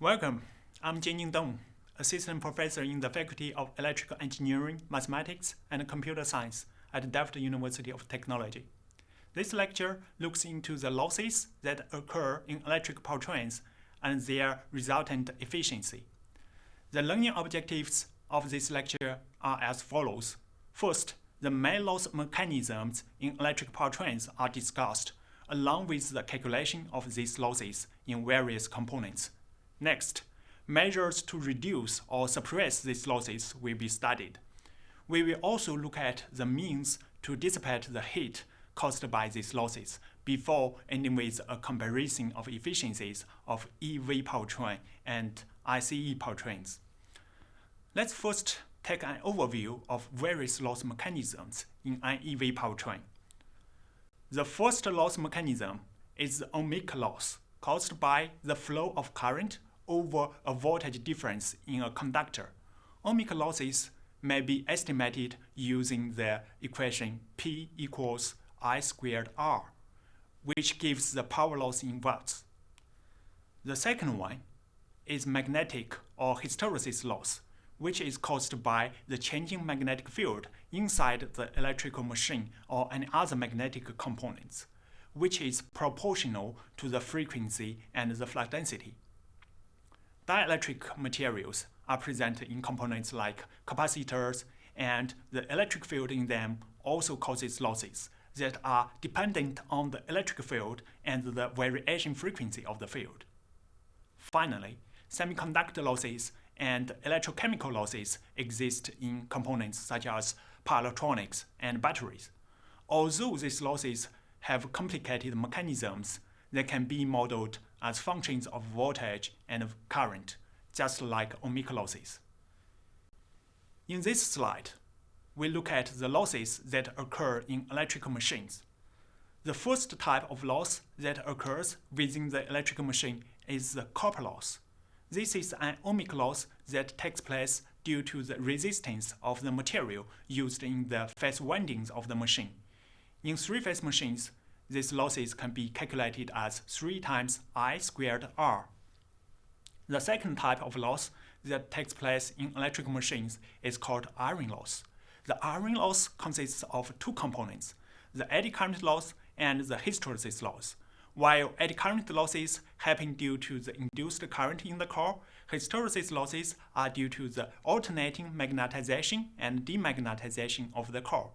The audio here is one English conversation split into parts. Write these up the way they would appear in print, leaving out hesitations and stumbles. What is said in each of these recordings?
Welcome. I'm Jianying Dong, Assistant Professor in the Faculty of Electrical Engineering, Mathematics, and Computer Science at Delft University of Technology. This lecture looks into the losses that occur in electric powertrains and their resultant efficiency. The learning objectives of this lecture are as follows. First, the main loss mechanisms in electric powertrains are discussed, along with the calculation of these losses in various components. Next, measures to reduce or suppress these losses will be studied. We will also look at the means to dissipate the heat caused by these losses before ending with a comparison of efficiencies of EV powertrain and ICE powertrains. Let's first take an overview of various loss mechanisms in an EV powertrain. The first loss mechanism is the ohmic loss, caused by the flow of current over a voltage difference in a conductor. Ohmic losses may be estimated using the equation P equals I squared R, which gives the power loss in watts. The second one is magnetic or hysteresis loss, which is caused by the changing magnetic field inside the electrical machine or any other magnetic components, which is proportional to the frequency and the flux density. Dielectric materials are present in components like capacitors, and the electric field in them also causes losses that are dependent on the electric field and the variation frequency of the field. Finally, semiconductor losses and electrochemical losses exist in components such as power electronics and batteries. Although these losses have complicated mechanisms, they can be modeled as functions of voltage and current, just like ohmic losses. In this slide, we look at the losses that occur in electrical machines. The first type of loss that occurs within the electrical machine is the copper loss. This is an ohmic loss that takes place due to the resistance of the material used in the phase windings of the machine. In three-phase machines, these losses can be calculated as 3 times I squared R. The second type of loss that takes place in electrical machines is called iron loss. The iron loss consists of two components, the eddy current loss and the hysteresis loss. While eddy current losses happen due to the induced current in the core, hysteresis losses are due to the alternating magnetization and demagnetization of the core.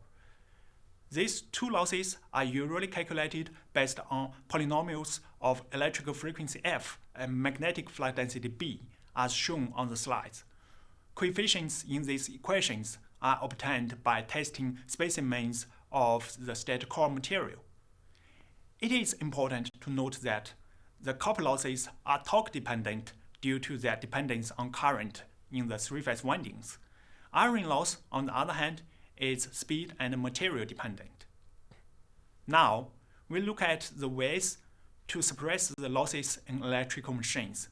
These two losses are usually calculated based on polynomials of electrical frequency F and magnetic flux density B, as shown on the slides. Coefficients in these equations are obtained by testing specimens of the state core material. It is important to note that the copper losses are torque dependent due to their dependence on current in the three-phase windings. Iron loss, on the other hand, is speed and material dependent. Now, we look at the ways to suppress the losses in electrical machines.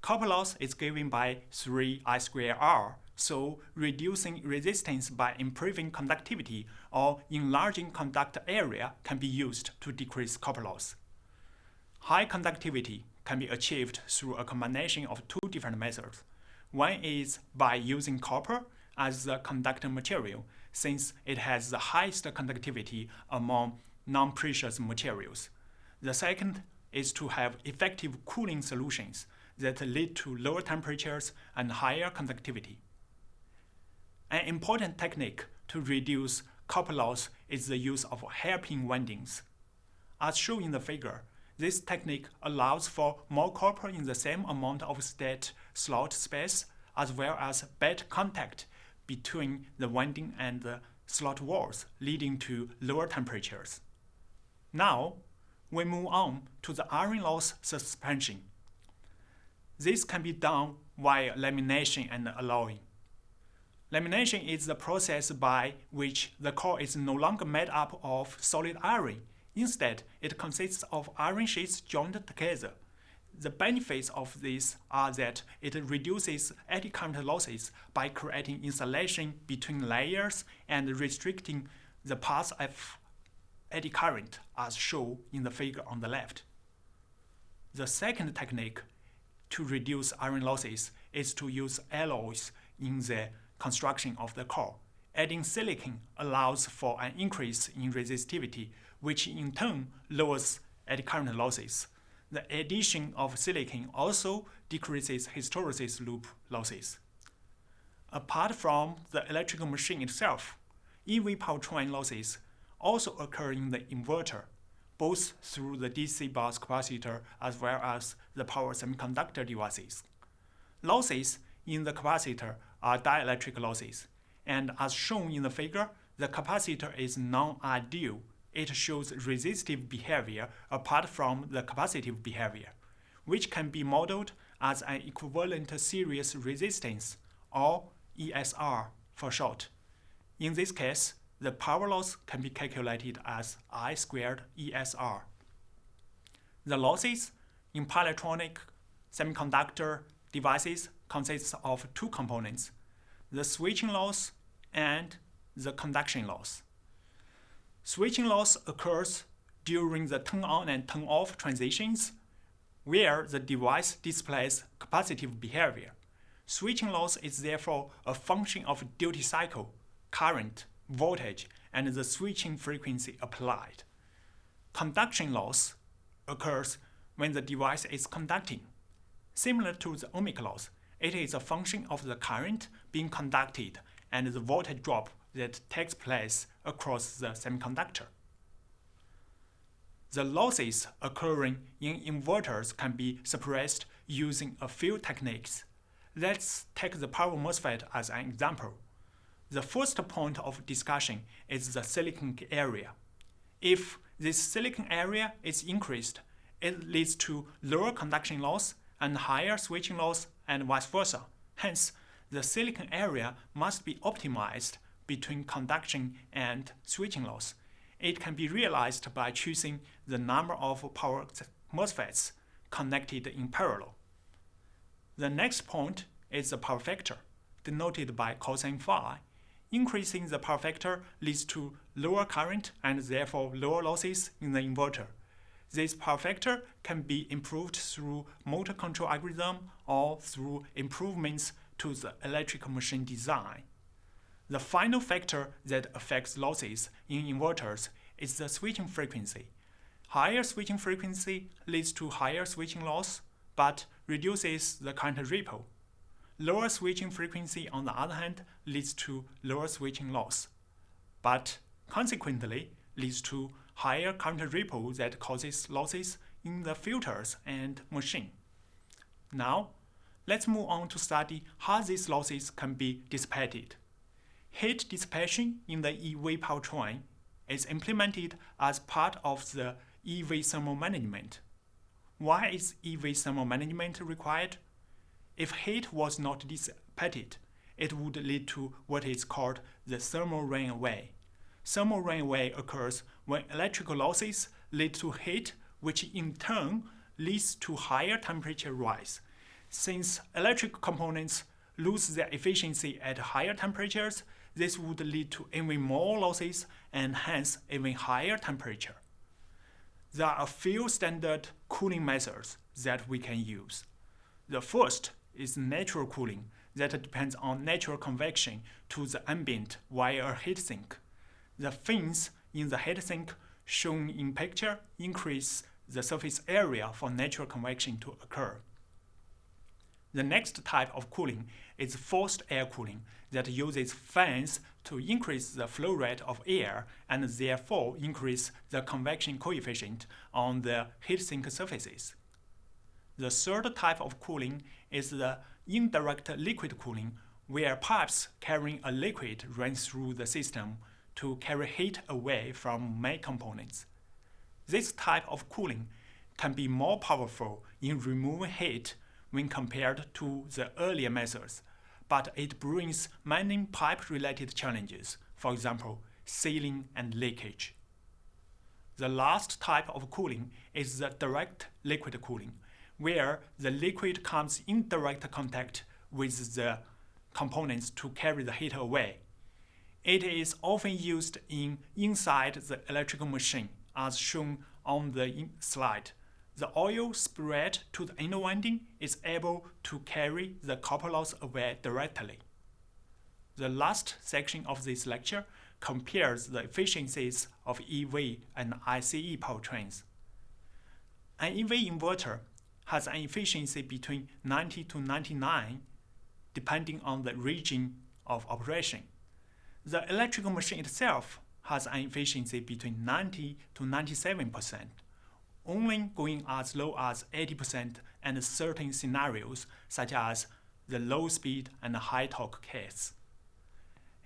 Copper loss is given by 3I squared R, so reducing resistance by improving conductivity or enlarging conductor area can be used to decrease copper loss. High conductivity can be achieved through a combination of two different methods. One is by using copper as the conductor material, since it has the highest conductivity among non-precious materials. The second is to have effective cooling solutions that lead to lower temperatures and higher conductivity. An important technique to reduce copper loss is the use of hairpin windings. As shown in the figure, this technique allows for more copper in the same amount of state slot space, as well as better contact between the winding and the slot walls, leading to lower temperatures. Now, we move on to the iron loss suspension. This can be done via lamination and alloying. Lamination is the process by which the core is no longer made up of solid iron. Instead, it consists of iron sheets joined together. The benefits of this are that it reduces eddy current losses by creating insulation between layers and restricting the path of eddy current, as shown in the figure on the left. The second technique to reduce iron losses is to use alloys in the construction of the core. Adding silicon allows for an increase in resistivity, which in turn lowers eddy current losses. The addition of silicon also decreases hysteresis loop losses. Apart from the electrical machine itself, EV powertrain losses also occur in the inverter, both through the DC bus capacitor as well as the power semiconductor devices. Losses in the capacitor are dielectric losses, and as shown in the figure, the capacitor is non-ideal. It shows resistive behavior apart from the capacitive behavior, which can be modeled as an equivalent series resistance, or ESR for short. In this case, the power loss can be calculated as I squared ESR. The losses in power electronic semiconductor devices consists of two components, the switching loss and the conduction loss. Switching loss occurs during the turn on and turn off transitions, where the device displays capacitive behavior. Switching loss is therefore a function of duty cycle, current, voltage, and the switching frequency applied. Conduction loss occurs when the device is conducting. Similar to the ohmic loss, it is a function of the current being conducted and the voltage drop that takes place across the semiconductor. The losses occurring in inverters can be suppressed using a few techniques. Let's take the power MOSFET as an example. The first point of discussion is the silicon area. If this silicon area is increased, it leads to lower conduction loss and higher switching loss and vice versa. Hence, the silicon area must be optimized between conduction and switching loss. It can be realized by choosing the number of power MOSFETs connected in parallel. The next point is the power factor, denoted by cosine phi. Increasing the power factor leads to lower current and therefore lower losses in the inverter. This power factor can be improved through motor control algorithm or through improvements to the electrical machine design. The final factor that affects losses in inverters is the switching frequency. Higher switching frequency leads to higher switching loss, but reduces the current ripple. Lower switching frequency, on the other hand, leads to lower switching loss, but consequently leads to higher current ripple that causes losses in the filters and machine. Now, let's move on to study how these losses can be dissipated. Heat dissipation in the EV powertrain is implemented as part of the EV thermal management. Why is EV thermal management required? If heat was not dissipated, it would lead to what is called the thermal runaway. Thermal runaway occurs when electrical losses lead to heat, which in turn leads to higher temperature rise. Since electrical components lose their efficiency at higher temperatures, this would lead to even more losses and hence even higher temperature. There are a few standard cooling methods that we can use. The first is natural cooling that depends on natural convection to the ambient via a heatsink. The fins in the heatsink shown in picture increase the surface area for natural convection to occur. The next type of cooling is forced air cooling that uses fans to increase the flow rate of air and therefore increase the convection coefficient on the heatsink surfaces. The third type of cooling is the indirect liquid cooling, where pipes carrying a liquid run through the system to carry heat away from main components. This type of cooling can be more powerful in removing heat when compared to the earlier methods, but it brings many pipe-related challenges, for example, sealing and leakage. The last type of cooling is the direct liquid cooling, where the liquid comes in direct contact with the components to carry the heat away. It is often used inside the electrical machine, as shown on the slide. the oil spread to the inner winding is able to carry the copper loss away directly. The last section of this lecture compares the efficiencies of EV and ICE powertrains. An EV inverter has an efficiency between 90 to 99, depending on the region of operation. The electrical machine itself has an efficiency between 90 to 97%, only going as low as 80% in certain scenarios such as the low speed and high torque case.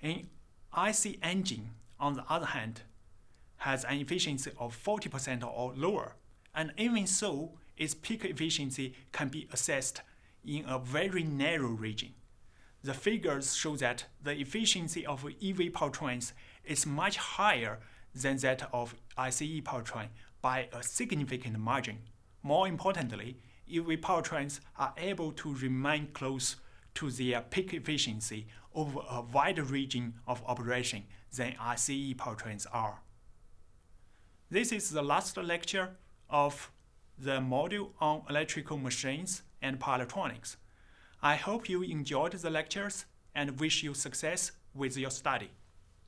An IC engine, on the other hand, has an efficiency of 40% or lower, and even so, its peak efficiency can be assessed in a very narrow region. The figures show that the efficiency of EV powertrains is much higher than that of ICE powertrain by a significant margin. More importantly, EV powertrains are able to remain close to their peak efficiency over a wider region of operation than ICE powertrains are. This is the last lecture of the module on electrical machines and power electronics. I hope you enjoyed the lectures and wish you success with your study.